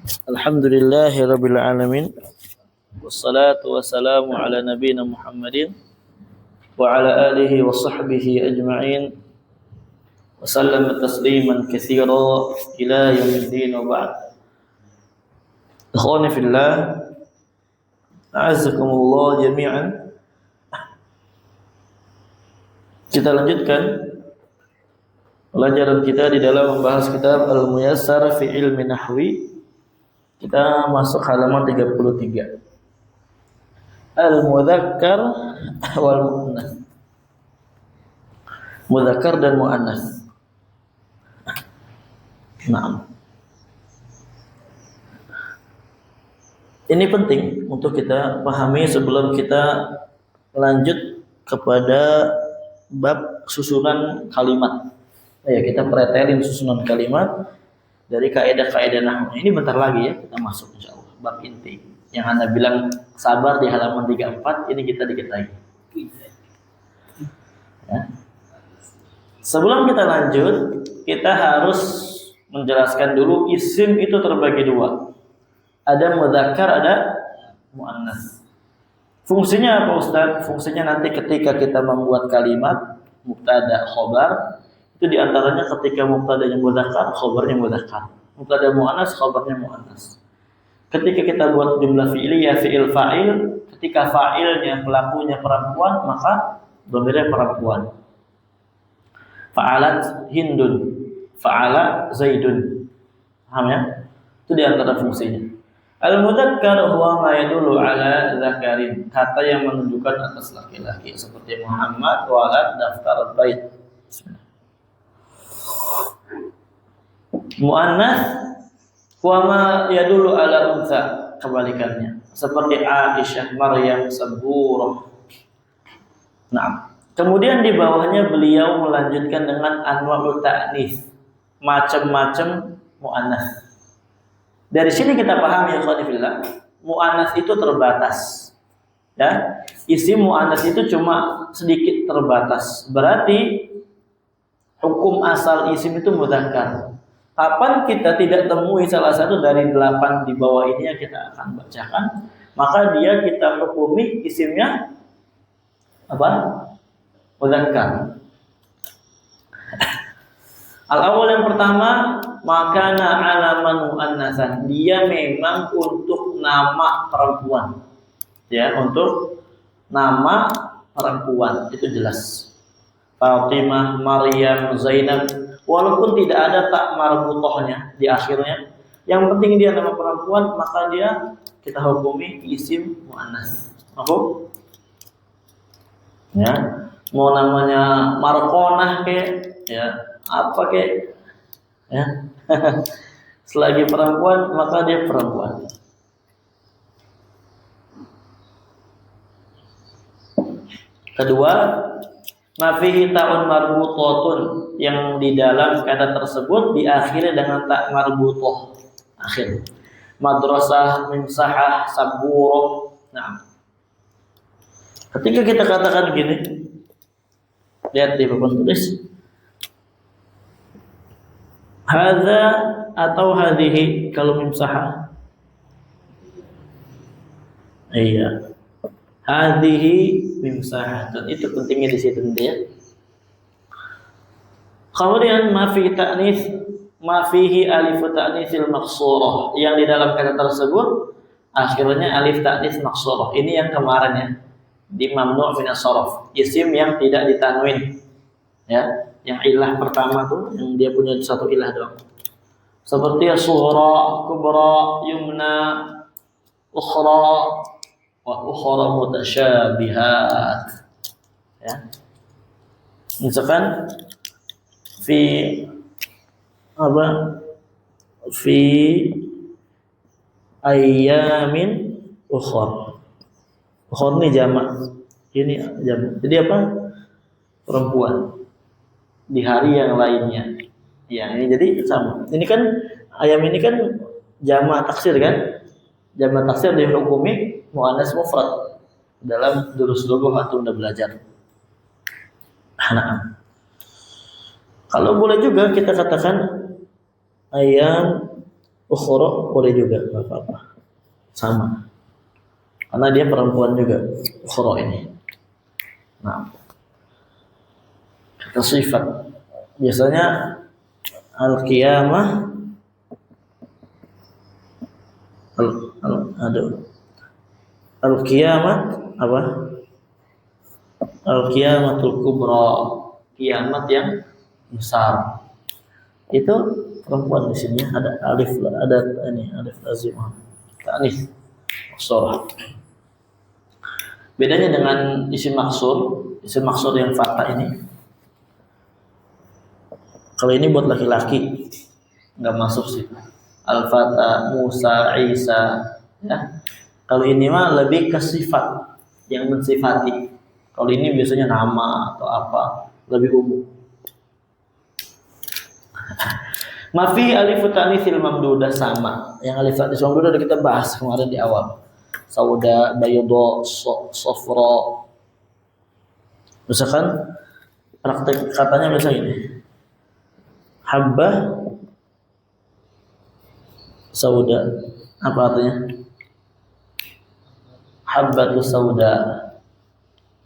Alhamdulillahi rabbil alamin. Wassalatu wassalamu ala nabiyyina Muhammadin wa ala alihi wa sahbihi ajma'in. Wa sallama tasliman katsira ila yaumiddin wa ba'd. Ikhwani fillah, a'azzakumullah jami'an. Kita lanjutkan pelajaran kita di dalam membahas kitab Al-Muyassar fi Ilmi Nahwi. Kita masuk halaman 33. Al-Mudzakkar wal Mu'annas. Mudzakkar dan Mu'annas. Nah, ini penting untuk kita pahami sebelum kita lanjut kepada bab susunan kalimat. Ya, kita pretelin susunan kalimat dari kaidah-kaidah nahwu. Ini bentar lagi ya kita masuk insyaallah bab inti. Yang Anda bilang sabar di halaman 34, ini kita dikit lagi. Ya. Sebelum kita lanjut, kita harus menjelaskan dulu isim itu terbagi dua. Ada mudzakkar, ada muannas. Fungsinya apa Ustaz? Fungsinya nanti ketika kita membuat kalimat mubtada khobar, itu diantaranya ketika mubtadanya mudzakkar, khobarnya mudzakkar. Mubtada muannas, khobarnya muannas. Ketika kita buat jumlah fi'liyah, fi'il fa'il, ketika fa'ilnya pelakunya perempuan, maka dhamirnya perempuan. Fa'alat Hindun, fa'ala Zaidun. Paham ya? Itu diantara fungsinya. Al-mudzakkar huwa ma yadullu ala dzakarin, kata yang menunjukkan atas laki-laki seperti Muhammad, walad, daftar, bait. Bismillah. Muannas huwa ma yadullu ala unsa, kebalikannya seperti Aisyah, Maryam, Saburah. Nah, kemudian di bawahnya beliau melanjutkan dengan anwa'ut ta'nis, macam-macam muannas. Dari sini kita pahami ya khonifillah, mu'annas itu terbatas. Ya, isim mu'annas itu cuma sedikit terbatas. Berarti hukum asal isim itu mudzakkar. Kapan kita tidak temui salah satu dari 8 di bawah ini yang kita akan bacakan, maka dia kita hukumi isimnya apa? Mudzakkar. Al-awwal yang pertama, makana alaman muannasan, dia memang untuk nama perempuan. Ya, untuk nama perempuan itu jelas. Fatimah, Maryam, Zainab, walaupun tidak ada tak marbutohnya di akhirnya, yang penting dia nama perempuan, maka dia kita hukumi isim muannas. Mahfum? Ya, mau namanya Markonah ke, ya, apa ke, ya. Selagi perempuan maka dia perempuan. Kedua, nafihi ta'un marbutatun, yang di dalam kata tersebut diakhiri dengan tak marbutoh akhir. Madrasah, mimsahah, saburah. Nah, ketika kita katakan gini, lihat di papan tulis, hadza atau hadhihi kalau mimsahah. Iya. Hadhihi mimsahah. Dan itu pentingnya di situ ya. Kemudian ma fi ta'nis, ma fihi alif ta'nisil maqsurah, yang di dalam kata tersebut akhirnya alif ta'nis maqsurah. Ini yang kemarin ya, di mamnu' min as-sarf, isim yang tidak ditanwin. Ya. Yang ilah pertama tuh, yang dia punya satu ilah doang. Seperti sughra, kubra, yumna, ukhra, wa ukhra mutasyabihat. Ya. Misalkan fi apa? Fi ayyamin ukhra. Ukhra ini jamak. Ini jamak. Jadi apa? Perempuan. Di hari yang lainnya. Ya, ini jadi sama. Ini kan ayam ini kan jamak taksir kan? Jamak taksir dihukumi muannas mufrad dalam durus lughah atau udah belajar. Nah, kalau boleh juga kita katakan ayam Ukhra boleh juga, enggak apa-apa. Sama. Karena dia perempuan juga, ukhra ini. Nah, kata sifat. Biasanya al-qiyamah al-qiyamat apa? Al-qiyamatul kubra, kiamat yang besar. Itu perempuan di sini ada alif, ada ini alif lazimah. Ta'nits maksur. Bedanya dengan isim maksur yang fathah ini. Kalau ini buat laki-laki nggak masuk sih. Al-Fatah, Musa, Isa, ya. Kalau ini mah lebih ke sifat yang mensifati. Kalau ini biasanya nama atau apa, lebih umum. Mafi alif ta'nitsil mamdudah sama. Yang alif ta'nitsil mamdudah udah kita bahas kemarin di awal. Sauda, bayda, sofra. Misalkan praktek katanya biasa ini. Habbah sauda. Apa artinya? Habbatu sauda.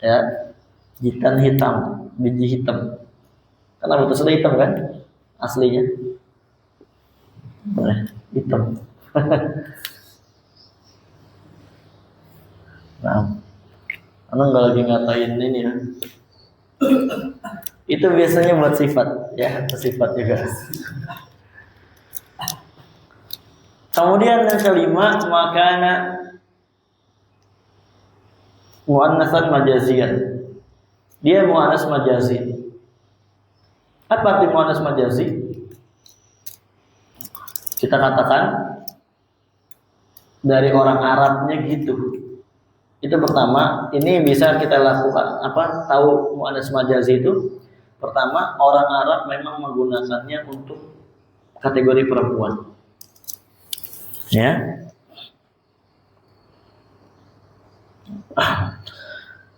Ya. Jitan hitam, biji hitam. Karena betul sudah hitam kan? Aslinya. Hitam. Nah, karena nggak lagi ngatain ini ya. Itu biasanya buat sifat, ya, sifat juga. Kemudian yang kelima, makana muannatsan majazian. Dia muannas majazi. Apa arti muannas majazi? Kita katakan dari orang Arabnya gitu. Itu pertama, ini bisa kita lakukan apa? Tahu muannas majazi itu? Pertama, orang Arab memang menggunakannya untuk kategori perempuan. Ya.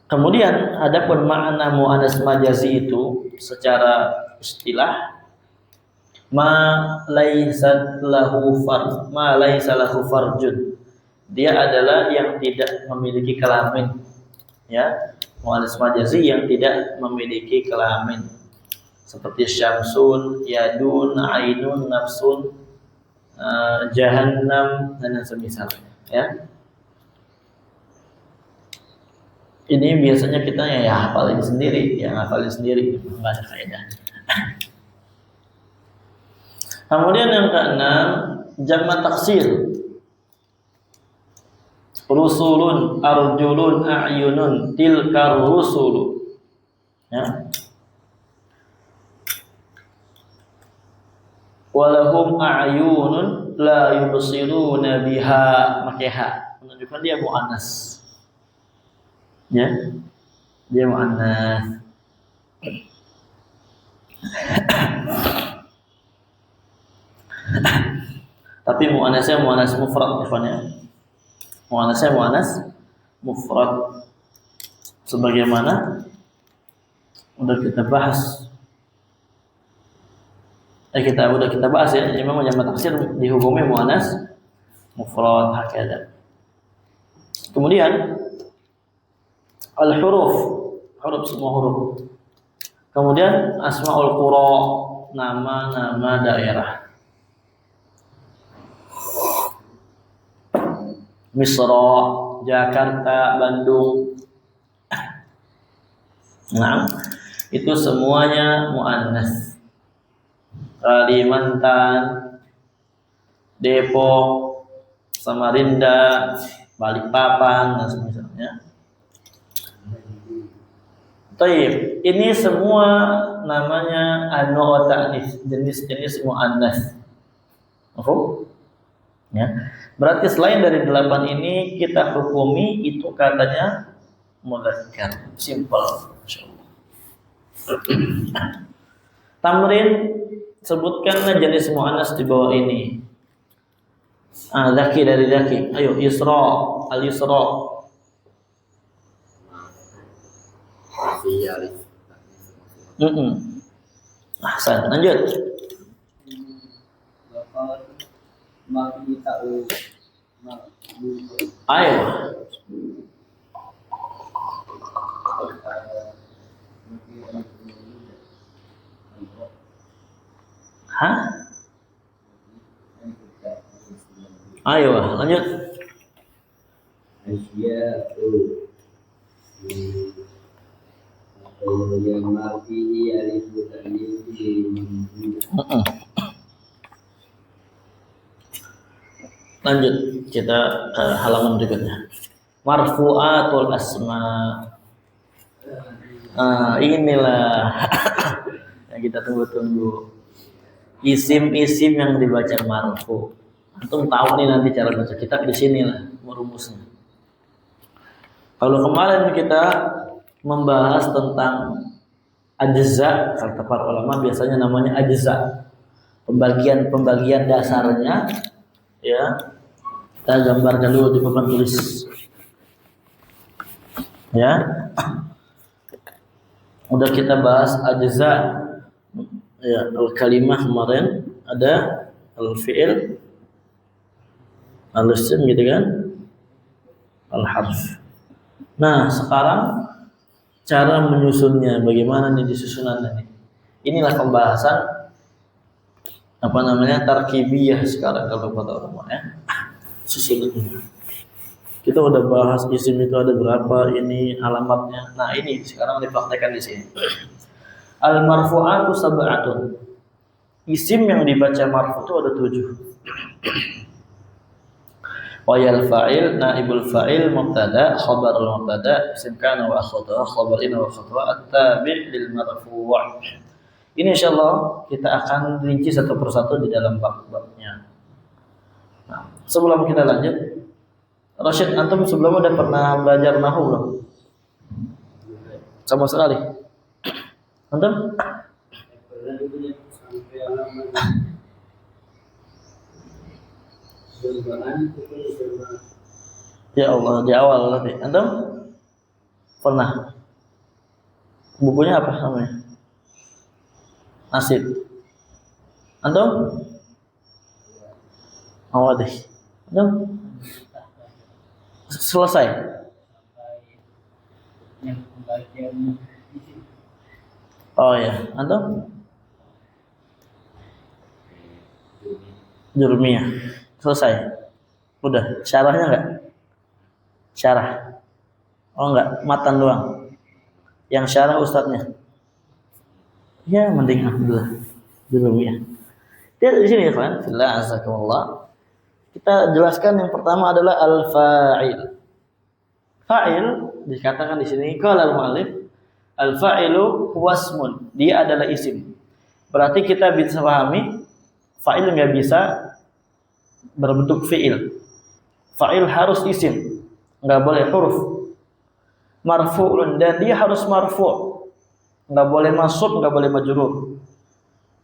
Kemudian adapun makna muannas majazi itu secara istilah ma laisa lahu farjun. Dia adalah yang tidak memiliki kelamin. Ya, muannas majazi yang tidak memiliki kelamin. Seperti syamsun, yadun, ainun, nafsun, jahannam dan semisalnya, ya. Ini biasanya kita ya hafalin sendiri, nggak ada faedah. Kemudian yang keenam, jamak taksir. Rusulun, arjulun, a'yunun, tilkar rusulu. Ya. Walahum a'yunun la yubsiruna biha, makeha, menunjukkan dia muannas. Ya. Dia muannas. Tapi muannasnya muannas mufrad, ya. Muannasnya muannas mufrad. Sebagaimana udah kita bahas. Udah kita bahas ya, memang jamak taksir dihukumi muannas mufrad hakada. Kemudian al-huruf, semua huruf. Kemudian asmaul qura, nama-nama daerah. Misra, Jakarta, Bandung. Nah, itu semuanya muannas. Kalimantan, Depok, Samarinda, Balikpapan dan semisalnya. Taib, ini semua namanya an-nu' ta'nits, jenis-jenis muannas. Oke? Ya. Berarti selain dari 8 ini kita hukumi itu katanya mudzakkar, simple, insyaallah. Tamrin, sebutkanlah jenis muannas di bawah ini. Zaki dari zaki. Ayo, Yusra, al-Yusra. Ahsan, lanjut. Ayo. Hah? Ayo, lanjut. Lanjut kita ke halaman berikutnya. Marfu'atul asma. Inilah yang kita tunggu-tunggu. Isim-isim yang dibaca marfu. Antum tahu nih nanti cara baca kitab di sini lah merumusnya. Kalau kemarin kita membahas tentang ajza, kata para ulama biasanya namanya ajza. Pembagian dasarnya ya. Kita gambarkan dulu di papan tulis. Ya. Udah kita bahas ajza. Ya, al-kalimah kemarin ada al-fi'il, al-isim gitu kan? Al-harf. Nah, sekarang cara menyusunnya bagaimana nih disusunan ini? Inilah pembahasan tarkibiyah sekarang kalau kata ulama ya. Susunannya. Kita udah bahas isim itu ada berapa, ini alamatnya. Nah, ini sekarang dipraktekkan di sini. Al-marfu'atu sab'atun. Isim yang dibaca marfu itu ada 7. Wayal fa'il, naibul fa'il, mubtada, khabarul mubtada, isim kana wa akhwatuha, khabar inna wa akhwatuha, at-tabi' lil marfu'. Ini insyaallah kita akan rinci satu persatu di dalam bab-babnya. Nah, sebelum kita lanjut, Rashid, antum sebelumnya udah pernah belajar nahwu belum? Sama sekali. Antum? Ya Allah, di awal nanti. Antum? Pernah? Bukunya apa namanya? Nasib. Antum? Awadih. Antum? Selesai. Oh ya, antum? Jurmiyah. Selesai. Udah, syarahnya enggak? Syarah. Oh enggak, matan doang. Yang syarah ustadznya. Ya, mending alhamdulillah. Jurmiyah. Dia di sini ya, kan? Fillah azakumullah. Kita jelaskan yang pertama adalah al-fa'il. Fa'il dikatakan di sini qala al-mu'allif al-fa'ilu huwasmun. Dia adalah isim. Berarti kita bisa pahami fa'il enggak bisa berbentuk fi'il. Fa'il harus isim. Enggak boleh huruf. Marfu'un, dan dia harus marfu'. Enggak boleh mansub, enggak boleh majrur.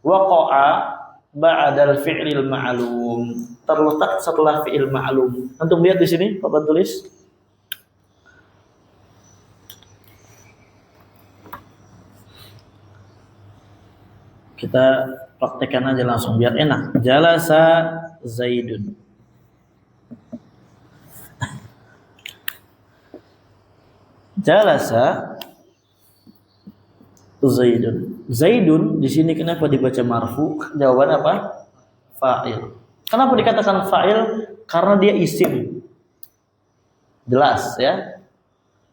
Waqa'a ba'dal fi'lil ma'lum. Terletak setelah fi'il ma'lum. Antum lihat di sini papan tulis. Kita praktekkan aja langsung biar enak. Jalasa Zaidun. Jalasa Zaidun. Zaidun di sini kenapa dibaca marfu? Jawaban apa? Fa'il. Kenapa dikatakan fa'il? Karena dia isim. Jelas ya.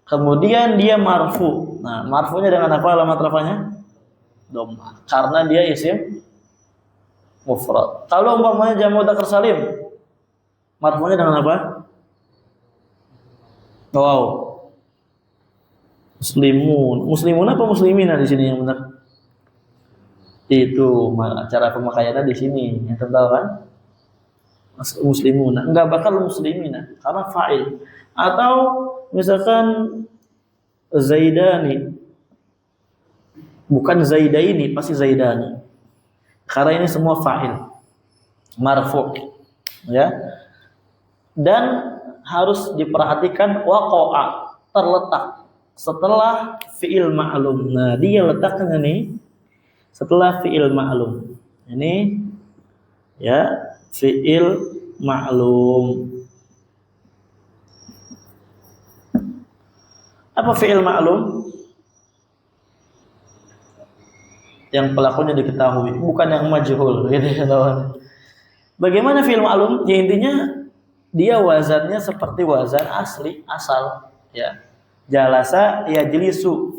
Kemudian dia marfu. Nah, marfunya dengan apa alamat rafanya? Dhamma. Karena dia isim mufrad. Kalau umpamanya jamu mudzakkar salim, marfunya dengan apa? Wow. Muslimun apa muslimina di sini yang benar? Itu cara pemakaiannya di sini. Yang tahu kan? Muslimuna. Enggak bakal muslimina karena fa'il. Atau misalkan Zaidani. Bukan Zaidaini, pasti Zaidani. Karena ini semua fa'il. Marfu'. Ya. Dan harus diperhatikan waqa'a, terletak setelah fi'il ma'lum. Nah, dia letaknya nih setelah fi'il ma'lum. Ini ya fi'il ma'lum. Apa fi'il ma'lum? Yang pelakunya diketahui, bukan yang majhul gitu ya. Bagaimana fi'il ma'lum? Ya intinya dia wazannya seperti wazan asli, asal ya. Jalasa yajlisu.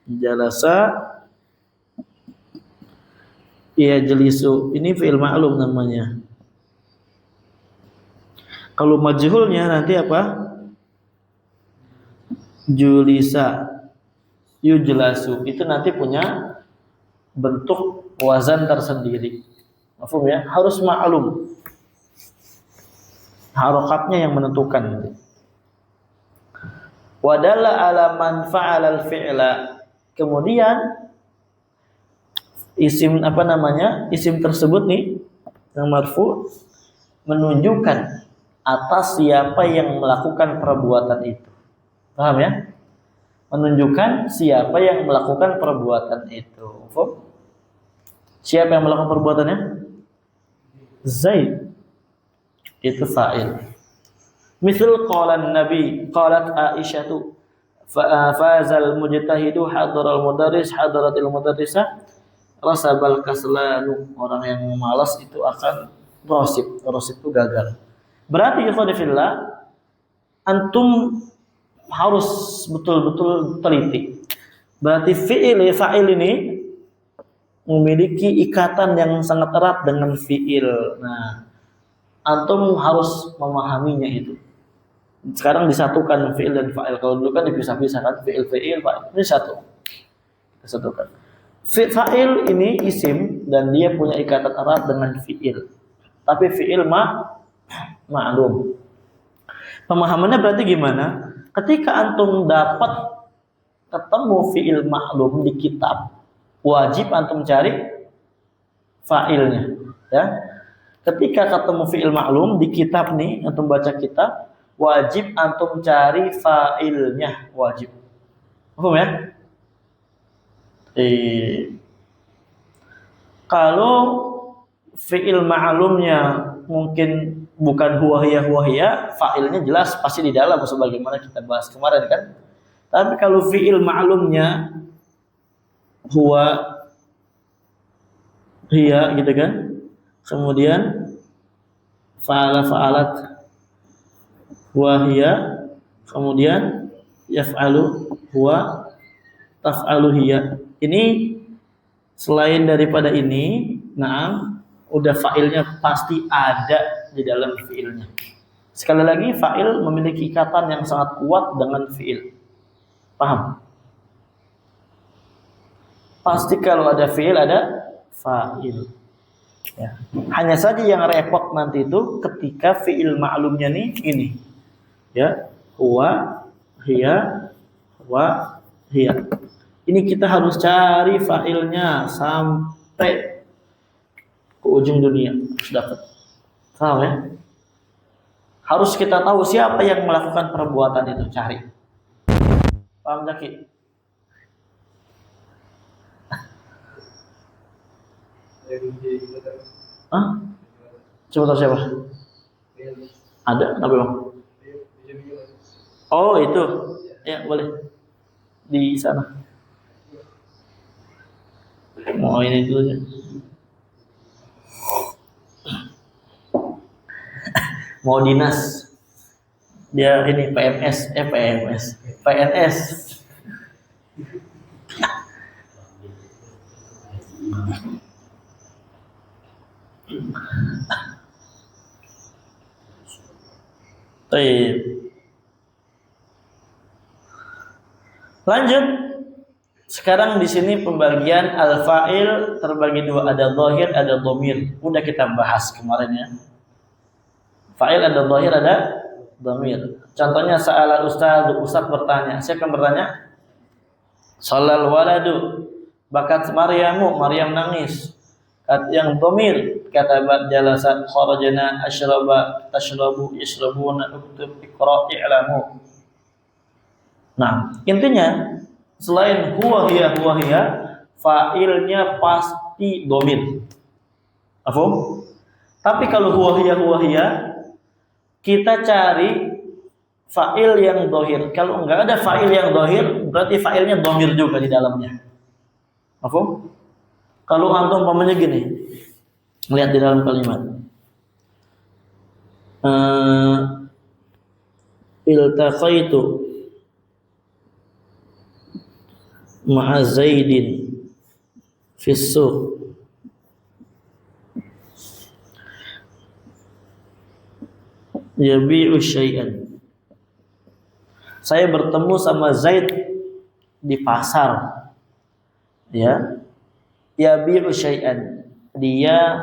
Jalasa yajlisu. Ini fi'il ma'lum namanya. Kalau majhulnya nanti apa? Julisa, yujlasu. Itu nanti punya bentuk wazan tersendiri. Mafhum ya? Harus ma'lum. Harokatnya yang menentukan. Wadalla ala man fa'ala al-fi'la. Kemudian isim apa namanya? Isim tersebut nih yang marfu menunjukkan atas siapa yang melakukan perbuatan itu. Paham ya? Menunjukkan siapa yang melakukan perbuatan itu. Siapa yang melakukan perbuatannya? Zaid. Itu fa'il. Misal qala Nabi, qalat Aisyatu, fazal mujtahidu hadaral mudarris hadaratil mudarrisah rasabal kaslanu. Orang yang malas itu akan rosib. Rosib itu gagal. Berarti ikhwanifillah, antum harus betul-betul teliti. Berarti fa'il ini memiliki ikatan yang sangat erat dengan fi'il. Nah, antum harus memahaminya itu. Sekarang disatukan fi'il dan fa'il. Kalau dulu kan dipisah-pisah kan, fi'il, fa'il. Ini satu. Kita satukan. Fa'il ini isim dan dia punya ikatan erat dengan fi'il. Tapi fi'il ma'lum. Pemahamannya berarti gimana? Ketika antum dapat ketemu fi'il ma'lum di kitab, wajib antum cari fa'ilnya, ya. Ketika ketemu fi'il ma'lum di kitab nih, antum baca kitab, wajib antum cari fa'ilnya, wajib. Paham ya? Kalau fi'il ma'lumnya mungkin bukan huwa hiya, fa'ilnya jelas pasti di dalam sebagaimana kita bahas kemarin kan. Tapi kalau fi'il ma'lumnya huwa hiya gitu kan. Kemudian fa'alat huwa hiya, kemudian yaf'alu huwa taf'alu hiya. Ini selain daripada ini, udah fa'ilnya pasti ada di dalam fi'ilnya. Sekali lagi, fa'il memiliki ikatan yang sangat kuat dengan fi'il. Paham? Pasti kalau ada fi'il ada fa'il. Ya. Hanya saja yang repot nanti itu ketika fi'il ma'lumnya nih ini. Ya, huwa, hiya, Ini kita harus cari fa'ilnya sampai ke ujung dunia harus dapat. Paham ya? Harus kita tahu siapa yang melakukan perbuatan itu, cari. Paham Zaki? Hah? Coba tahu siapa? Ada, tapi bang. Oh itu, ya boleh di sana. Mau ini dulu ya. Mau dinas, dia ini PNS. Lanjut. Sekarang di sini pembagian al-fa'il terbagi dua, ada dhahir, ada dhamir. Udah kita bahas kemarin ya. Fa'il ada dhahir, ada dhamir. Contohnya sa'alal ustaz bertanya. Siapa yang bertanya? Shalal waladu, bakat Maryam nangis. Yang dhamir, katabat jalasa kharajana asyraba tashrabu yashrabuna uktub iqra i'lamu. Nah, intinya selain huwa hiya, fa'ilnya pasti dhamir. Paham? Tapi kalau huwa hiya kita cari fa'il yang dohir. Kalau enggak ada fa'il yang dohir, berarti fa'ilnya domir juga di dalamnya. Apa? Kalau antum umpamanya gini, lihat di dalam kalimat. Iltaqaitu ma'a Zaidin fis suq. Yabi'u syai'an. Saya bertemu sama Zaid di pasar. Ya. Yabi'u syai'an. Dia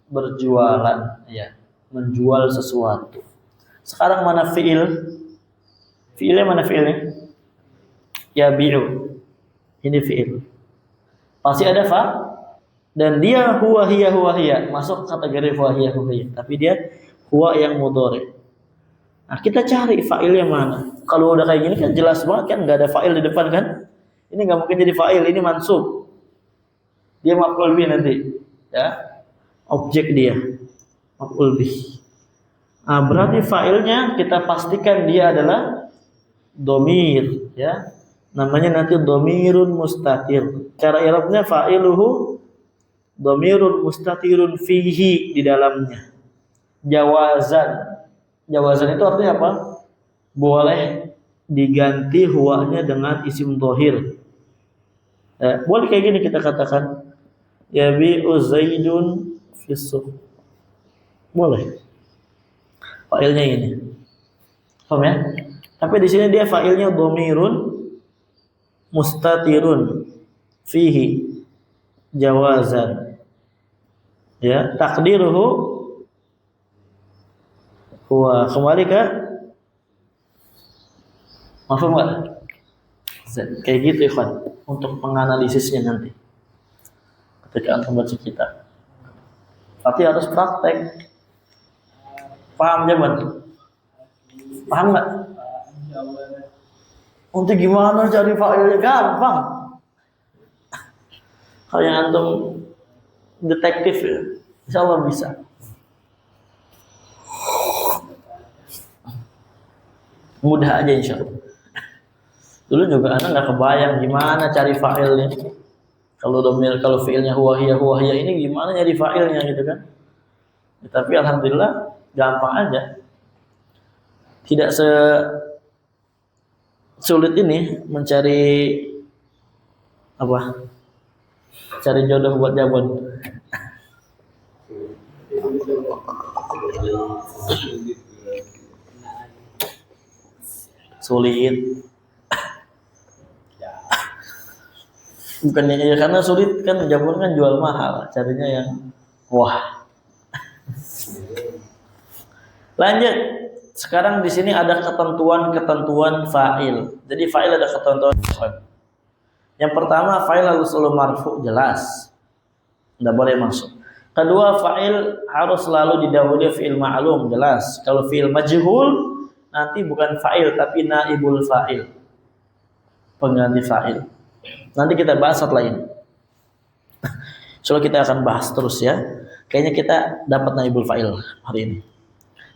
berjualan, ya, menjual sesuatu. Sekarang mana fi'il? Fi'ilnya mana fi'ilnya? Yabi'u. Ini fi'il. Pasti ada fa dan dia huwa hiya masuk kategori huwa hiya. Tapi dia huwa yang mudhari. Nah, kita cari fa'ilnya mana. Kalau udah kayak gini kan jelas banget kan, nggak ada fa'il di depan kan. Ini nggak mungkin jadi fa'il, ini mansub. Dia maf'ul bih nanti, ya. Objek dia maf'ul bih. Nah, berarti fa'ilnya kita pastikan dia adalah domir, ya. Namanya nanti domirun mustatir. Cara i'rabnya fa'iluhu domirun mustatirun fihi, di dalamnya. Jawazan itu artinya apa? Boleh diganti huwanya dengan isim dohir. Boleh kayak gini kita katakan, yabi'u Zaidun fis suq. Boleh. Fa'ilnya ini. Paham ya? Tapi di sini dia fa'ilnya domirun mustatirun fihi jawazan. Ya, takdiruhu huwa. Kembali ke mafhum enggak? Kayak gitu ikhwan, untuk menganalisisnya nanti ketika antum baca kitab. Tapi harus praktek. Paham jaman? Paham enggak? Untuk gimana cari fa'ilnya? Gampang. Kalau yang antum detektif ya, insyaallah bisa. Mudah aja insyaallah. Dulu juga anak nggak kebayang gimana cari fa'ilnya. Kalau fi'ilnya huwa hiya ini gimana nyari fa'ilnya gitu kan. Ya, tapi alhamdulillah gampang aja. Tidak sulit ini mencari apa? Cari jodoh buat Jabon. Sulit. Bukannya ya, karena sulit kan, Jabon kan jual mahal, carinya yang wah. Lanjut. Sekarang di sini ada ketentuan fa'il. Jadi fa'il ada ketentuan. Yang pertama, fa'il harus selalu marfu, jelas. Enggak boleh masuk. Kedua, fa'il harus selalu didahului fi'il ma'lum, jelas. Kalau fi'il majhul nanti bukan fa'il tapi naibul fa'il. Pengganti fa'il. Nanti kita bahas setelah ini. Soalnya kita akan bahas terus ya. Kayaknya kita dapat naibul fa'il hari ini.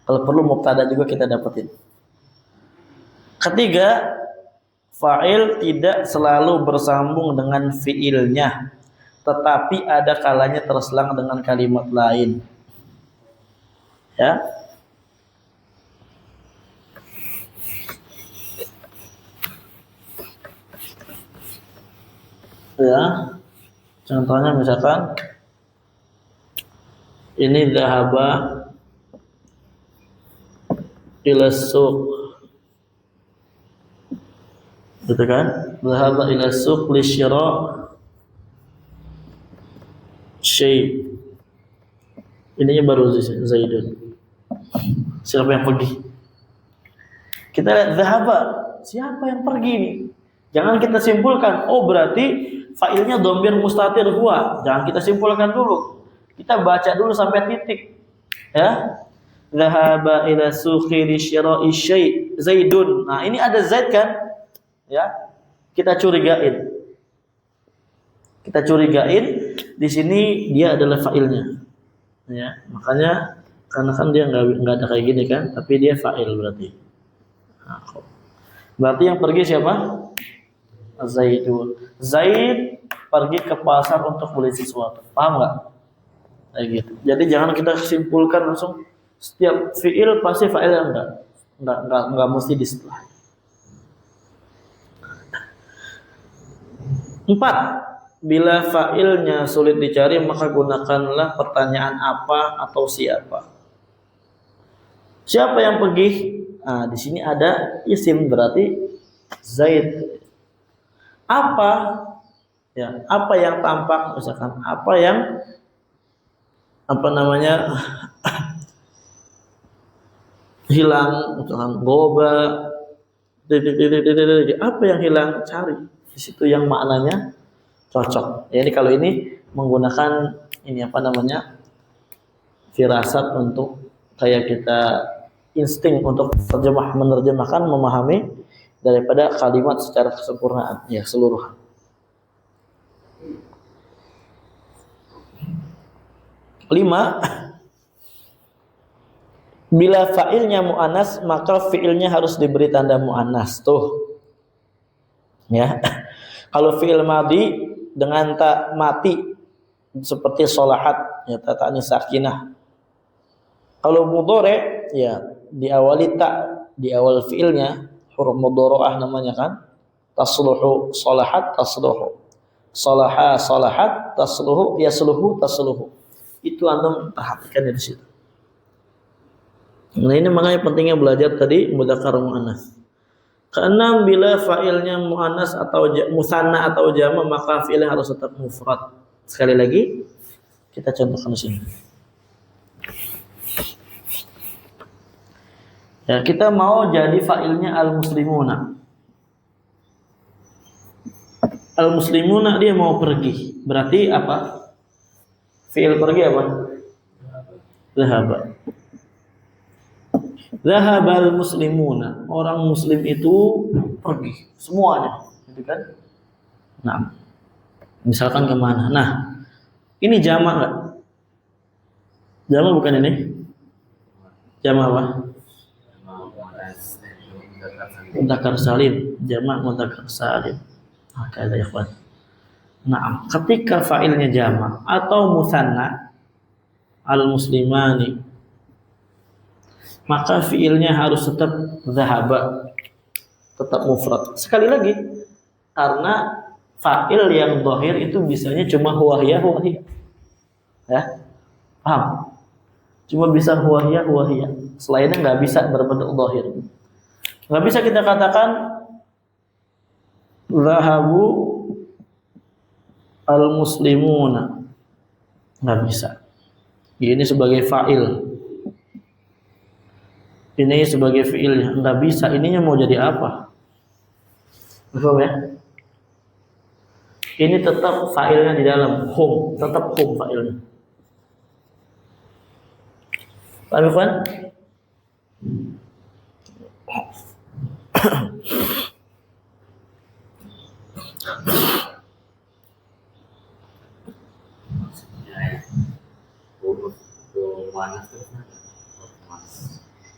Kalau perlu mubtada juga kita dapetin. Ketiga, fa'il tidak selalu bersambung dengan fi'ilnya, tetapi ada kalanya terselang dengan kalimat lain. Ya. Ya. Contohnya misalkan ini dhahaba ila suq, gitu kan? Dhahaba ila suq li syira' syai'. Ininya baru Zaidun. Siapa yang pergi? Kita lihat dhahaba, siapa yang pergi ini? Jangan kita simpulkan, oh berarti fa'ilnya dhamir mustatir huwa. Jangan kita simpulkan dulu. Kita baca dulu sampai titik. Ya. Dhahaba ila suqi li syira'i syai' Zaidun. Nah, ini ada Zaid kan? Ya. Kita curigain. Di sini dia adalah fa'ilnya. Ya, makanya Karena kan dia nggak ada kayak gini kan, tapi dia fa'il berarti. Nah, berarti yang pergi siapa? Zaidun. Zaid pergi ke pasar untuk beli sesuatu. Paham nggak? Kayak gitu. Jadi jangan kita simpulkan langsung setiap fiil pasti fa'il, enggak mesti di setelah. 4. Bila fa'ilnya sulit dicari maka gunakanlah pertanyaan apa atau siapa. Siapa yang pergi? Nah, di sini ada isim berarti Zaid. Apa? Ya, apa yang tampak misalkan apa yang hilang, misalkan goba, apa yang hilang, cari di situ yang maknanya cocok. Ya, ini kalau ini menggunakan firasat untuk kayak kita insting untuk menerjemahkan, memahami daripada kalimat secara kesempurnaan, ya seluruhan. 5. Bila fa'ilnya mu'annas maka fi'ilnya harus diberi tanda mu'annas. Tuh. Ya. Kalau fi'il madhi dengan ta mati seperti sholahat, ya ta'ni sakinah. Kalau mudhari ya diawali ta di awal fi'ilnya, huruf mudhara'ah namanya kan. Tasluhu sholahat tasluhu. Sholaha sholahat tasluhu yasluhu tasluhu. Itu antum perhatikan di situ. Nah, ini makanya pentingnya belajar tadi mudzakkar muannas. Keenam, bila fa'ilnya muannas atau musanna atau jama maka fi'ilnya harus tetap mufrad. Sekali lagi kita contohkan di sini. Ya, kita mau jadi fa'ilnya al-muslimuna. Al-muslimuna dia mau pergi. Berarti apa? Fi'il pergi apa? Zahaba. Zahabal muslimuna. Orang muslim itu pergi semuanya, gitu kan? Nah, misalkan kemana? Nah, ini jamak nggak? Jamak bukan ini? Jamak apa? Mudzakkar salim. Jamak mudzakkar salim. Oke, ya ikhwan. Nah, ketika fa'ilnya jamak atau musanna al-muslimani, maka fi'ilnya harus tetap zahaba, tetap mufrad. Sekali lagi, karena fa'il yang dhahir itu bisanya cuma huwahiyah. Ya, paham? Cuma bisa huwahiyah. Selainnya nggak bisa berbentuk dhahir. Nggak bisa kita katakan zahabu al-muslimuna, nggak bisa. Ini sebagai fa'il, ini sebagai fi'ilnya, nggak bisa. Ininya mau jadi apa? Paham ya? Ini tetap fa'ilnya di dalam hum, tetap hum fa'ilnya. Paham kan?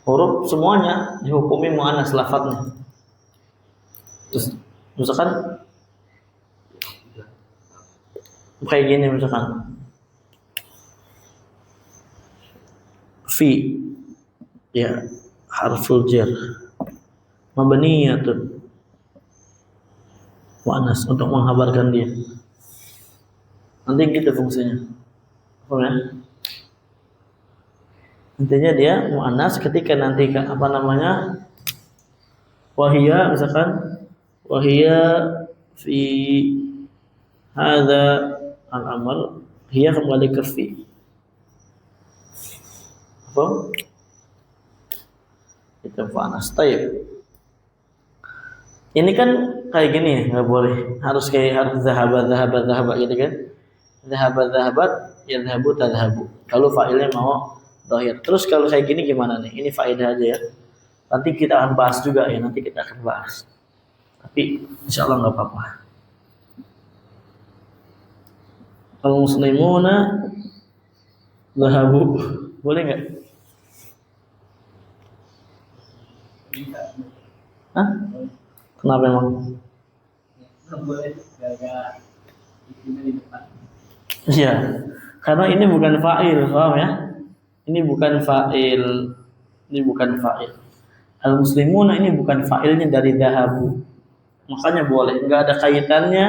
Huruf semuanya dihukumi muannas lafadznya. Terus misalkan kayak gini, misalkan fi ya harful jar mabniyatun muannas untuk menghabarkan dia. Nanti gitu fungsinya. Apa ya? Intinya dia muannas ketika nanti wahia, misalkan wahia fi hadza al-amal, hiya kembali ke fi. Apa? Itu muannas. Tayyib. Ini kan kayak gini ya, nggak boleh. Harus zahaba gitu kan. Zahabat, yadhabu, tadhabu. Kalau fa'ilnya mau dhahir. Terus kalau kayak gini gimana nih? Ini faedah aja ya. Nanti kita akan bahas juga ya. Nanti kita akan bahas. Tapi insya Allah nggak apa-apa. Kalau muslimuna dhahabu, boleh nggak? Hah? Kenapa emang? Iya, karena ini bukan fa'il, paham ya? Ini bukan fa'il, ini bukan fa'il. Al-muslimuna ini bukan fa'ilnya dari dahabu, makanya boleh. Nggak ada kaitannya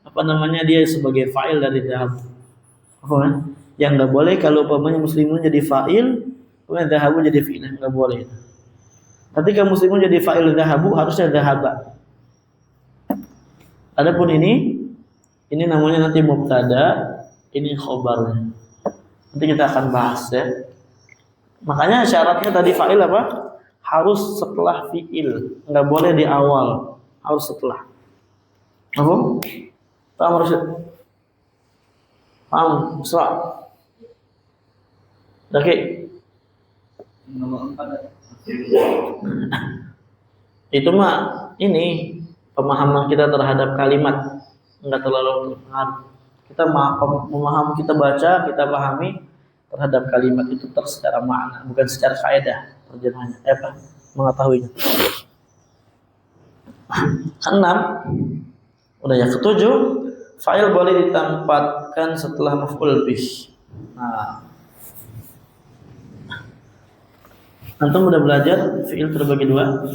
apa namanya dia sebagai fa'il dari dahabu. Apa kan? Yang nggak boleh kalau umpamanya muslimun jadi fa'il, kemudian dahabu jadi fi'il, nggak boleh. Ketika muslimun jadi fa'il dahabu harusnya dahaba. Adapun ini namanya nanti mubtada, ini khobarnya. Nanti kita akan bahas ya. Makanya syaratnya tadi fa'il apa? Harus setelah fi'il, nggak boleh di awal, harus setelah. Apa? Paham harus? Paham? Setelah. Oke. Itu mah ini pemahaman kita terhadap kalimat, nggak terlalu pengaruh. Kita memahami, kita baca, kita pahami terhadap kalimat itu secara makna, bukan secara kaidah terjemahannya. Mengetahuinya. 6. Udah ya, ketujuh, fa'il boleh ditempatkan setelah maf'ul bih. Nah, antum udah belajar fi'il terbagi dua.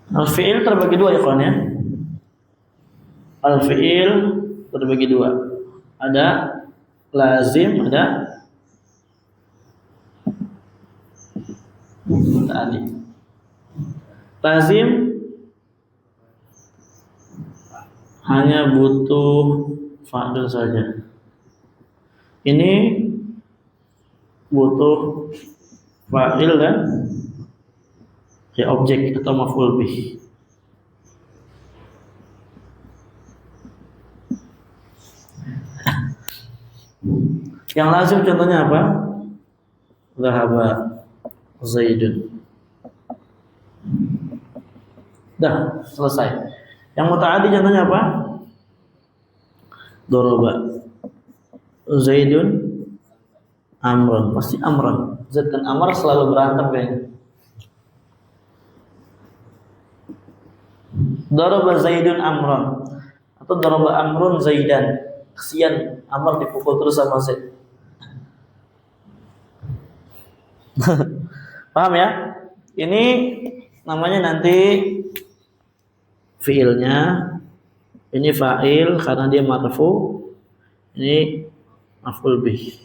Al-fi'il terbagi dua ya kawan ya. Al-fi'il terbagi dua. Ada lazim, ada muta'addi. Lazim hanya butuh fa'il saja. Ini butuh fa'il dan ya objek atau maf'ul bih. Yang lazim contohnya apa? Zahaba Zaidun. Dah, selesai. Yang muta'addi contohnya apa? Daraba Zaidun Amrun. Pasti Amrun. Zaid dan Amr selalu berantem kayaknya. Daraba Zaidun Amrun atau daraba Amrun Zaidan. Kesian Amr dipukul terus sama Zaid. Paham ya? Ini namanya nanti fiilnya. Ini fa'il karena dia marfu. Ini maf'ul bih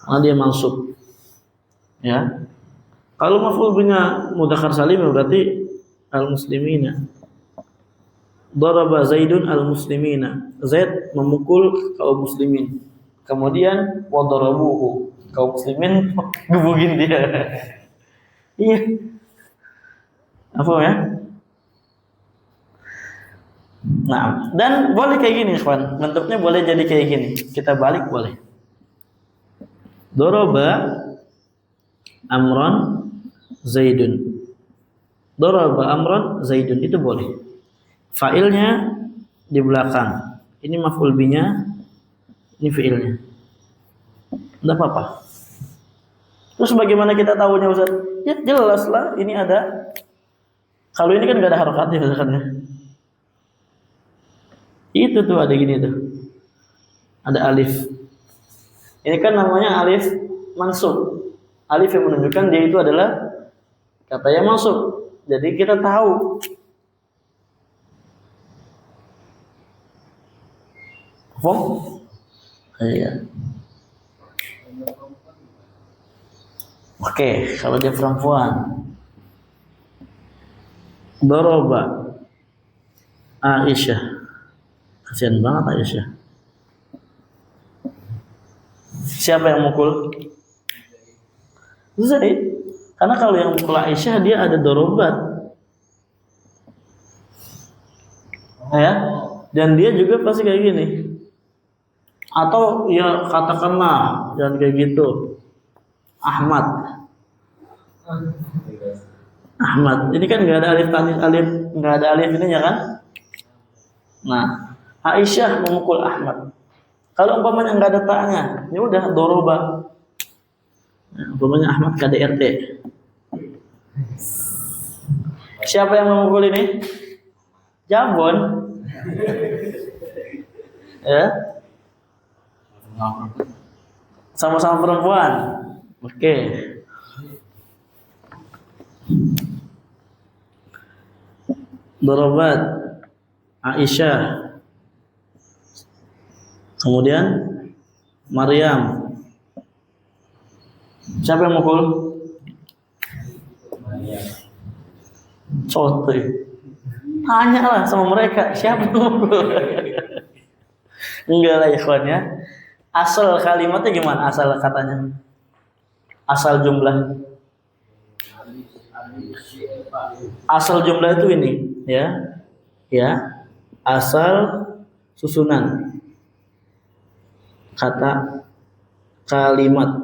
karena dia mansub. Ya. Kalau maf'ul bihnya mudzakkar salim berarti al-muslimina. Daraba Zaidun al-muslimina. Zaid memukul kaum muslimin. Kemudian wa darabuhu. Kaum muslimin gebugin dia. Iya. Apa ya? Nah, dan boleh kayak gini, kawan. Bentuknya boleh jadi kayak gini. Kita balik boleh. Daraba Amran Zaidun. Daraba Amran Zaidun itu boleh. Fa'ilnya di belakang. Ini maf'ul bihnya, ini fi'ilnya. Enggak apa-apa. Terus bagaimana kita tahunya Ustaz? Ya jelas lah, ini ada. Kalau ini kan enggak ada harokatnya misalkan ya. Itu tuh ada gini tuh. Ada alif. Ini kan namanya alif mansub. Alif yang menunjukkan dia itu adalah kata yang mansub. Jadi kita tahu. Iya. Oke, kalau dia perempuan. Daraba Aisyah. Kasihan banget Aisyah. Siapa yang mukul? Zaid. Karena kalau yang mukul Aisyah dia ada dorobat. Ya. Dan dia juga pasti kayak gini. Atau ya katakanlah jangan kayak gitu. Ahmad. Ini kan nggak ada alif tanis alif, nggak ada alif ininya kan? Nah, Aisyah memukul Ahmad. Kalau umpamanya nggak ada ta'nya, ya udah doroba. Nah, umpamanya Ahmad KDRT. Siapa yang memukul ini? Jambon. Ya. Sama-sama perempuan. Oke. Dorobat Aisyah. Kemudian Maryam. Siapa yang mukul? Cotoy. Tanyalah sama mereka, siapa yang mukul? Enggak lah ikhwan ya. Asal kalimatnya gimana? Asal katanya? Asal jumlah. Asal jumlah itu ini, ya. Ya. Asal susunan kata kalimat.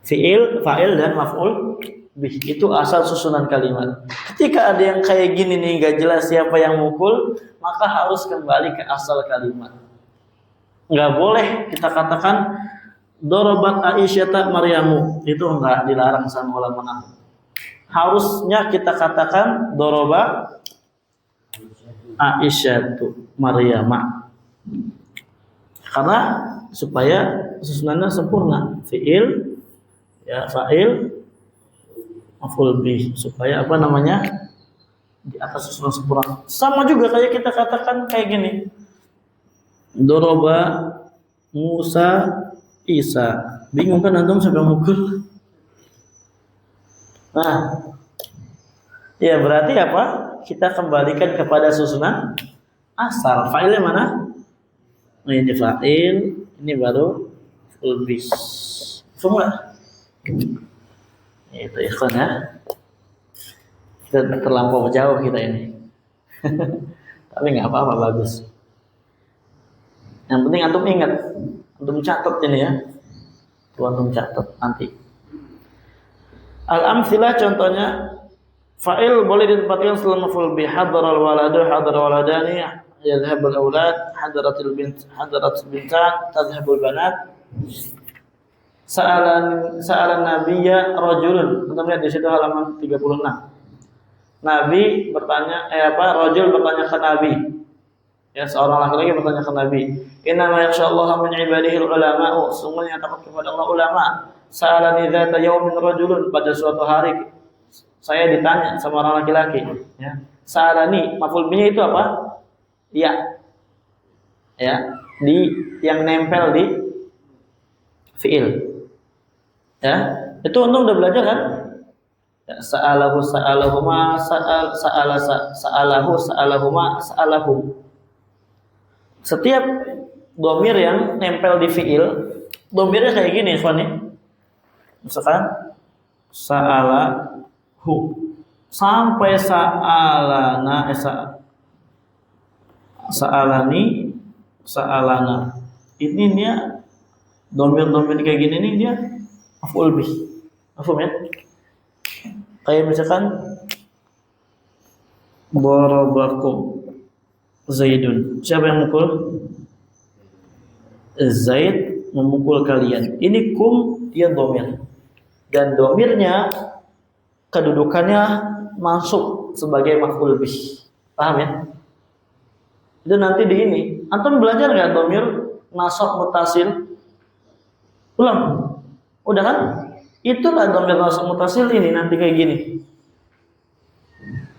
Fi'il, fa'il dan maf'ul bih itu asal susunan kalimat. Ketika ada yang kayak gini nih nggak jelas siapa yang mukul, maka harus kembali ke asal kalimat. Nggak boleh kita katakan dorobat Aisyata Maryamu, itu nggak dilarang sama ulama nahwu. Harusnya kita katakan doroba Aisyatu Maryama, karena supaya susunannya sempurna. Fi'il, ya fa'il, maf'ul bih, supaya apa namanya di atas susunan sempurna. Sama juga kayak kita katakan kayak gini, doroba Musa Isa. Bingung kan antum siapa yang mukul? Nah, ya berarti apa? Kita kembalikan kepada susunan asal. Fa'ilnya mana? Nah, ini fa'il, ini baru maf'ul bih. Semua. Itu ikhwan ya. Kita terlampau jauh kita ini. Tapi nggak apa-apa, bagus. Yang penting antum ingat, antum catat ini ya. Tuh antum catat nanti. Al-amtsilah contohnya, fa'il boleh ditempatkan setelah maf'ul bih. Hadaral waladu, hadaral waladani, yadhhabul aulad, hadaratul bintan, tadhhabul banat. Sa'alan nabiyya rajulun. Kita lihat di situ halaman 36. Nabi bertanya, rajul bertanya ke Nabi. Ya, seorang laki-laki bertanya ke Nabi. Inna ma yakhshallaha min ibadihi ulama. Sungguhnya takut kepada Allah ulama. Sa'alani dzata yaumin rajulun, pada suatu hari saya ditanya sama orang laki-laki, ya. Sa'alani, maf'ul bihnya itu apa? Ya. Ya, di yang nempel di fi'il. Ya, itu antum udah belajar kan? Ya, sa'alahuma, sa'alahum. Setiap domir yang nempel di fi'il, domirnya kayak gini, ikhwan nih. Misalkan sa'alahu sampai sa'alana, sa'alani, sa'alana. Ini dia domir-domir kayak gini nih dia maf'ul bih. Mafhum ya? Kayak misalkan darabakum Zaidun. Siapa yang mukul? Zaid memukul kalian. Ini kum, dia domir. Dan domirnya kedudukannya masuk sebagai maf'ul bih. Paham ya? Itu nanti di ini. Antum belajar nggak domir nasab mutasil? Belum? Udah kan? Itulah domir nasab mutasil ini nanti kayak gini.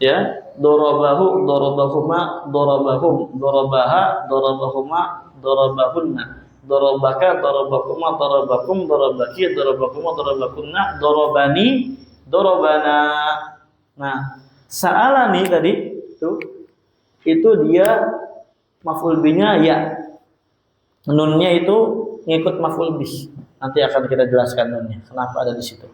Ya, dorobahu, dorobahuma, dorobahum, dorobaha, dorobahuma, dorobahunna, dorobaka, dorobakuma, dorobakum, dorobaki, dorobakuma, dorobakunna, dorobani, dorobana. Nah, sa'alani tadi itu dia maf'ul bihnya ya. Nunnya itu ngikut maf'ul bih. Nanti akan kita jelaskan nunnya kenapa ada di situ.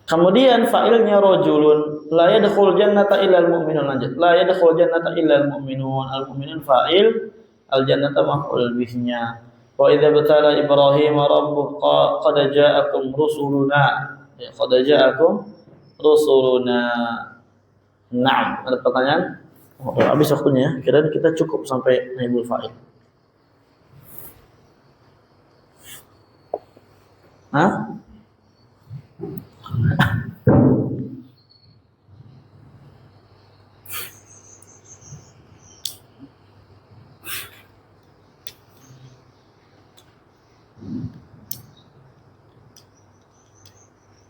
Kemudian fa'ilnya rajulun, la yadkhul jannata illa al-mu'minun. Lanjut. La yadkhul jannata illa al-mu'minun. Al-mu'minun fa'il, al-jannata maf'ul bihnya. Wa idza batala Ibrahim rabbuh qad ja'akum rusuluna. Ya, qad ja'akum rusuluna. Naam, ada pertanyaan? Oh, habis waktunya ya. Kira kita cukup sampai naibul fa'il. Hah?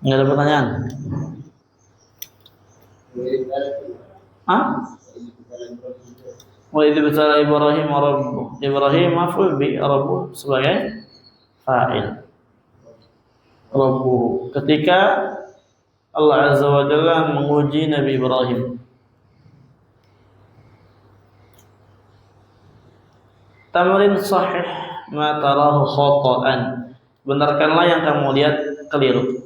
Nggak ada pertanyaan? Hah? Wa idh ibtala Ibrahim rabbuh. Ibrahim maf'ul bi, rabbuh sebagai fa'il. Rabbuh. Ketika Allah Azza wa Jalla menguji Nabi Ibrahim. Tamrin sahih ma tarahu khata'an. Benarkanlah yang kamu lihat keliru.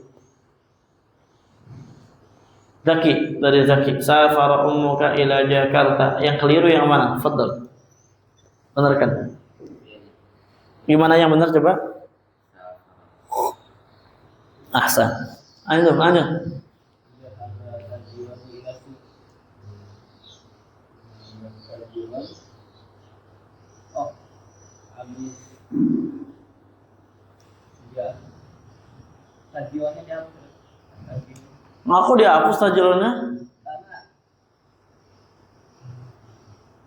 Zaki, dari Zaki. Safara ummuka ila Jakarta. Yang keliru yang mana? Fadl. Benarkan. Gimana yang benar coba? Ahsan. Anjum. Aku dihapus tajilnya.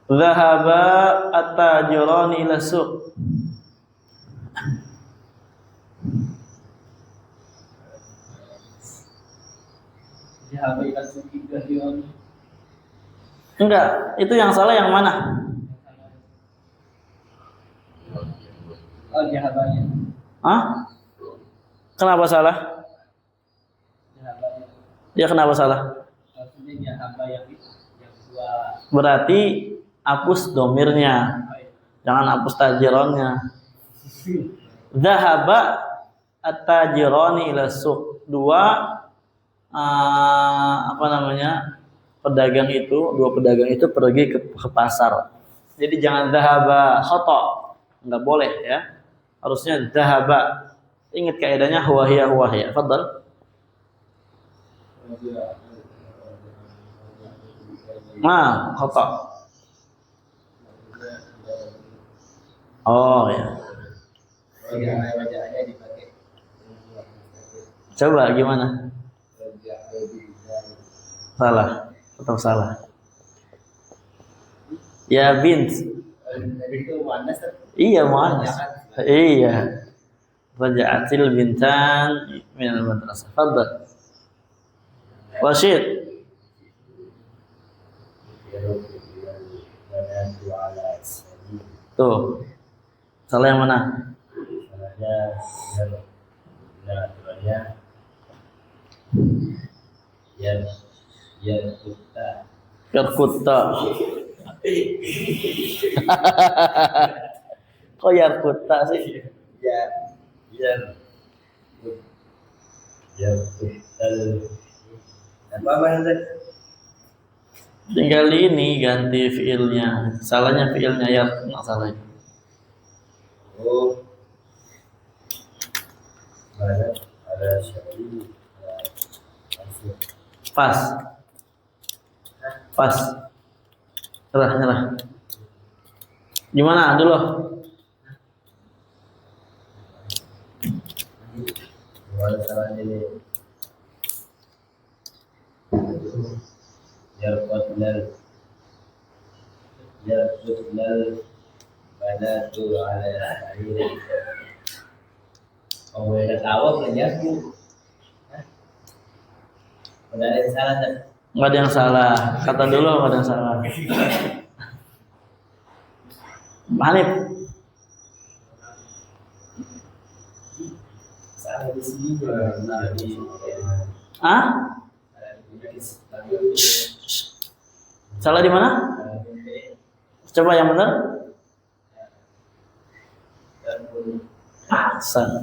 Dhahaba at-tajirani ila suq. Enggak, itu yang salah yang mana? Oh, jahabannya. Hah? Kenapa salah? Jahabannya. Ya kenapa salah? Maksudnya jahaba yang dua. Berarti hapus domirnya. Jangan hapus tajironnya. Dhahaba at-tajirani ila suq. Dua dua pedagang itu pergi ke pasar. Jadi jangan dhahaba khata. Enggak boleh ya. Harusnya dhahaba. Ingat kaidahnya huwa hiya. Fadhal. Khata. Oh ya. Coba gimana? Salah. Tetap salah. Ya bint. Iya muannas. Iya. Raja'atil bintan minal madrasah. Fadhal. Rashid. Tuh. Salah yang mana? Yarkutta. Kok yarkutta sih? Tinggal ini ganti fiilnya. Salahnya fiilnya ya, nggak salah itu. Oh. Ada syari. Pas. Nyerah. Gimana dulu? Gimana caranya ini? Yarqutnal banatu ala al-arid. Oh, udah tahu belajarku. Udah ada yang salah kan? Nggak ada yang salah. Kata dulu nggak ada yang salah. Hanif. Salah di sini. Hah? Salah di mana? Coba yang benar. Ahsan.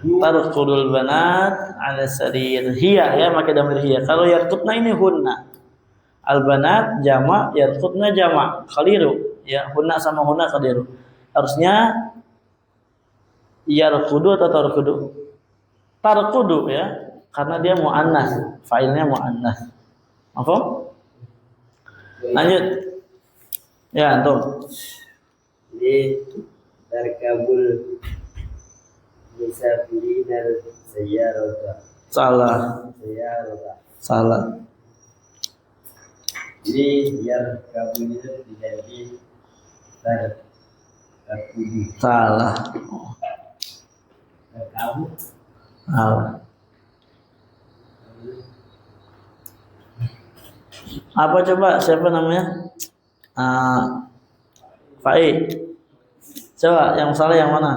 Tarqudul banat ala sarir. Hiya ya, maka damir hiya. Kalau yarqudna ini hunna. Al banat jama', yarqudna jama'. Khaliru ya, hunna sama hunna khaliru. Harusnya yarqudu atau tarqudu? Tarqudu ya, karena dia muannas, fa'ilnya muannas. Apa? Lanjut. Ya, antum. Ini tarkabul Musafirina sayyarata. Salah. Sayyarata. Salah. Ini biar kabunya diganti terkabuli. Salah. Kamu Salah. Apa coba siapa namanya? Faik. Coba yang salah yang mana?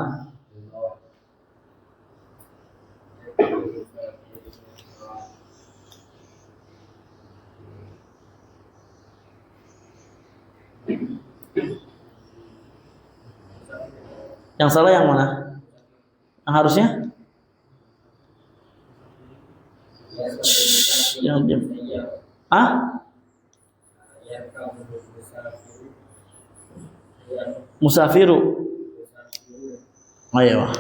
Yang salah yang mana? Yang harusnya? Yang diam. Ah? Musafiru. Ayo.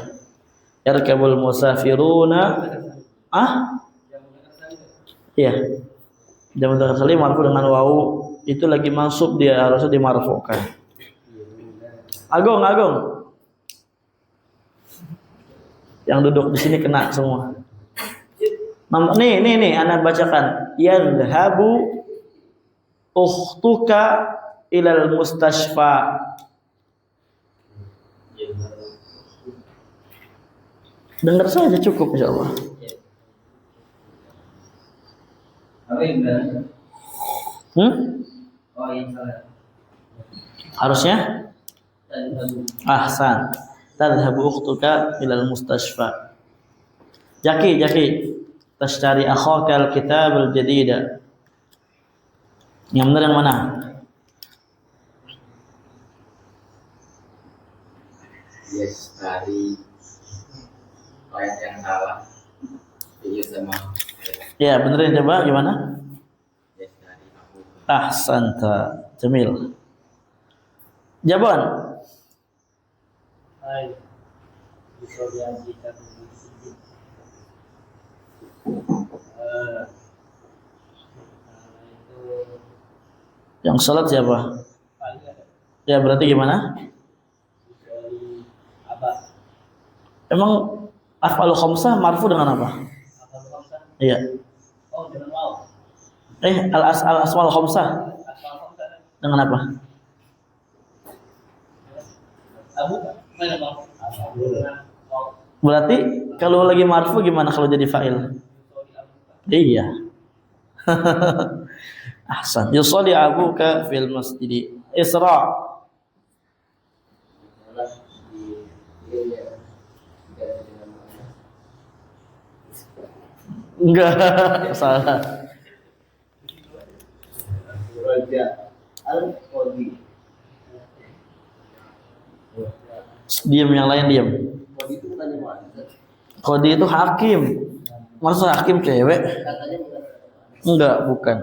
Yarkabul musafiruna. Ah? Iya. Jamak mudzakkar salim marfu dengan wawu itu lagi mansub, dia harusnya dimarfukan. Agung. Yang duduk di sini kena semua. Nih, ana bacakan. Yadhhabu ukhtuka ilal mustashfa. Dengar saja cukup insyaallah. apa yang benar? Oh yang salah. Harusnya Tadhabu. ahsan. Tadhhabu ukhtuka ilal mustashfa. Jaki. Tashtari akhaka al-kitab al-jadida. Yang benar yang mana? Yashtari. Ayat yang salah. Iya sama. Ya, benerin coba gimana? Yashtari aku. Ahsanta. Jamil. Jabon. Hai. Bisa diajikan di sini. Itu Yang salat siapa? Ya, berarti gimana? dari abah. Emang af'al khamsah marfu dengan apa? Apa bangsa? Iya. Oh dengan wow. Al-asmal khamsah Asal bangsa. dengan apa? Abu mana bang? Abu dengan wow. Berarti kalau lagi marfu gimana kalau jadi fa'il? Iya. Ahsan. Yusalli abuka fil masjid. Isra. Enggak, salah. Raja Al-Qadi. Diam, yang lain diam. Qadi itu bukannya mu'adzab. Qadi itu hakim. Masa hakim cewek? Katanya bukan. Enggak, bukan.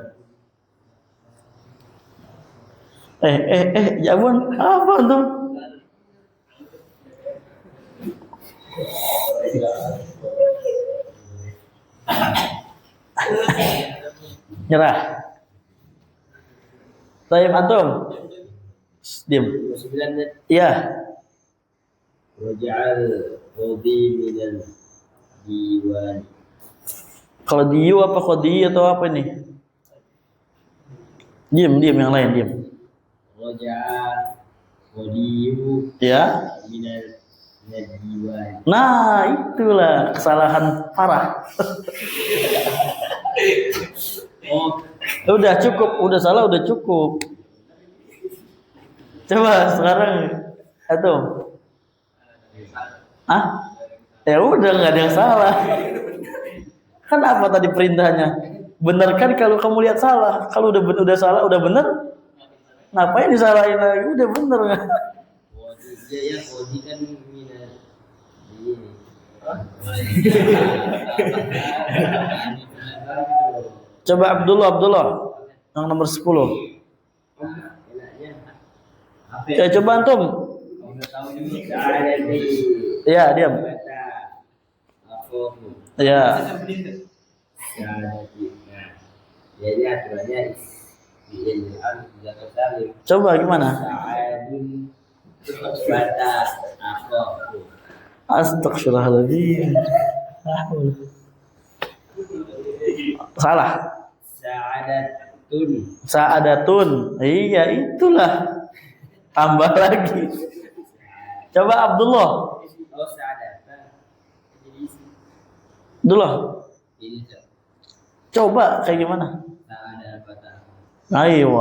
Jabon, apa tuh? Nyerah. Tayyib antum. Diam. 9 Iya. Waj'al qadi minal diwan. Kalau diu apa qadi atau apa ini? Diam yang lain diam. Waj'al qadiyu Ya. minal diwan. Nah, itulah kesalahan parah. Oh, Udah cukup, udah salah udah cukup. Coba sekarang atau ya udah nggak ada yang salah. Kan apa tadi perintahnya? Benarkan kalau kamu lihat salah. Kalau udah salah, udah benar. Ngapain disalahin lagi? Udah bener. ya qadi kan minal ini. Coba Abdullah yang nomor 10. Ya coba antum. Ya, diam. Ya. Jadi aturannya Coba gimana? Astaghfirullahaladzim. Salah. Sa'adatun. Sa'adatun. Iya, itulah. Tambah lagi. Coba Abdullah. Oh, sa'adatan. Abdullah. Ini Coba kayak gimana? sa'adatan. Ayo.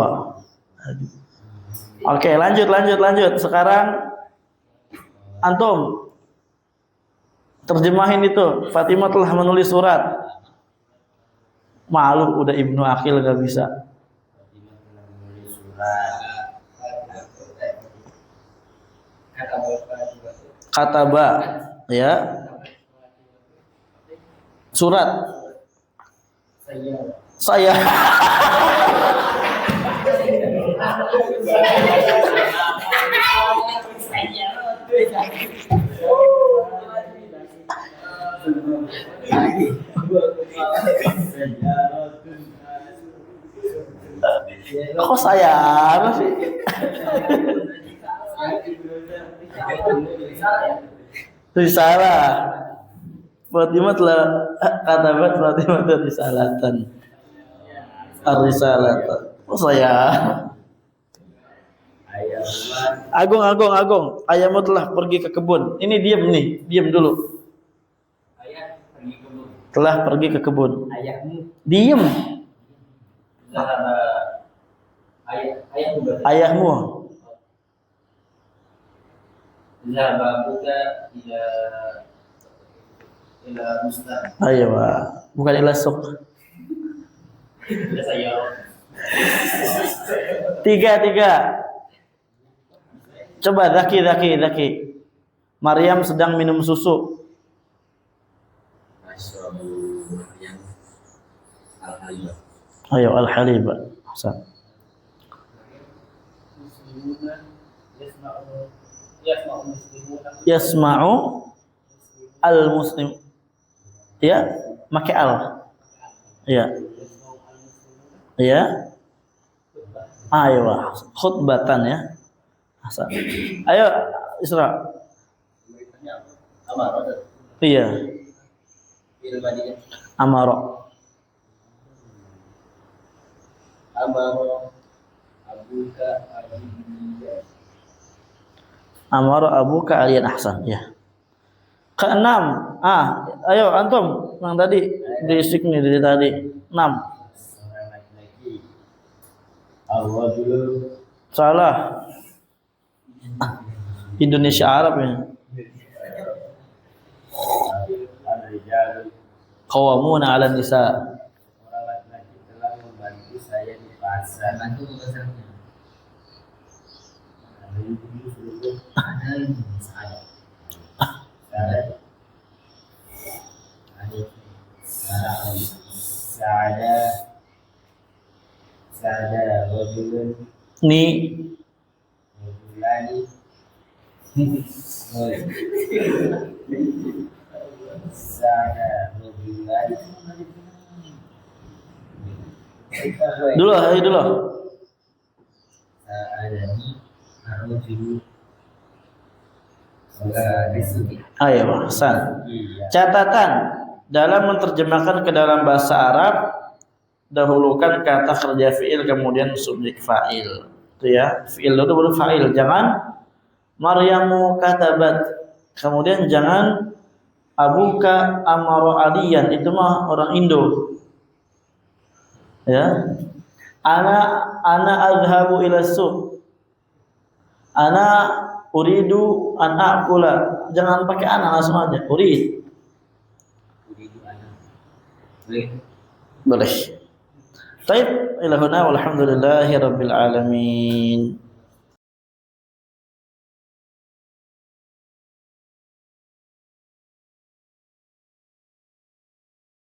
Oke, lanjut. Sekarang antum terjemahin itu. Fatimah telah menulis surat. Malu udah Ibnu Aqil gak bisa. Fatimah telah menulis surat. Kataba, ya. Surat. Saya. Kok saya sih? Risalah. Fatimah telah katabat Fatimah telah risalatan. Ar-risalatan. Oh saya. Agung. Ayahmu telah pergi ke kebun. Ini diam dulu. Ayah pergi ke kebun. Telah pergi ke kebun. Ayahmu. Diam. Ayahmu. Zahaba buka ila mustaq. Ayo, bukan ila suq. Tiga. Coba Zaki. Maryam sedang minum susu. Ayo al-haliba. Hasan. Yasma'u al-muslim. Ya, pakai al. Ya. Ayo, khutbatan ya. Hasan. Ayo Isra. Iya. Amaro. Amaro abuka aliyan ahsan ya. Keenam. Ayo antum yang tadi berisik nih dari tadi. 6. Salah. Indonesia Arab ya. Qawwamuna 'alan nisa. Orang laki-laki telah membantu saya di pasar. Bantu besarnya. Sada rajulun Ni rajulani sada rajulani dulu. Sa'adani ar-rajulu. Ayo, Hasan. Catatan dalam menerjemahkan ke dalam bahasa Arab, dahulukan kata kerja fiil kemudian subjek fa'il. Itu ya, fiil dulu baru fa'il. Jangan Maryamu katabat. Kemudian jangan abuka amara aliyan, itu mah orang Indo. Ya. Ana azhabu ila suq. Ana uridu an akula. Jangan pakai ana, langsung aja. Uridu ana. Boleh. Baik, ila huna walhamdulillahi rabbil alamin.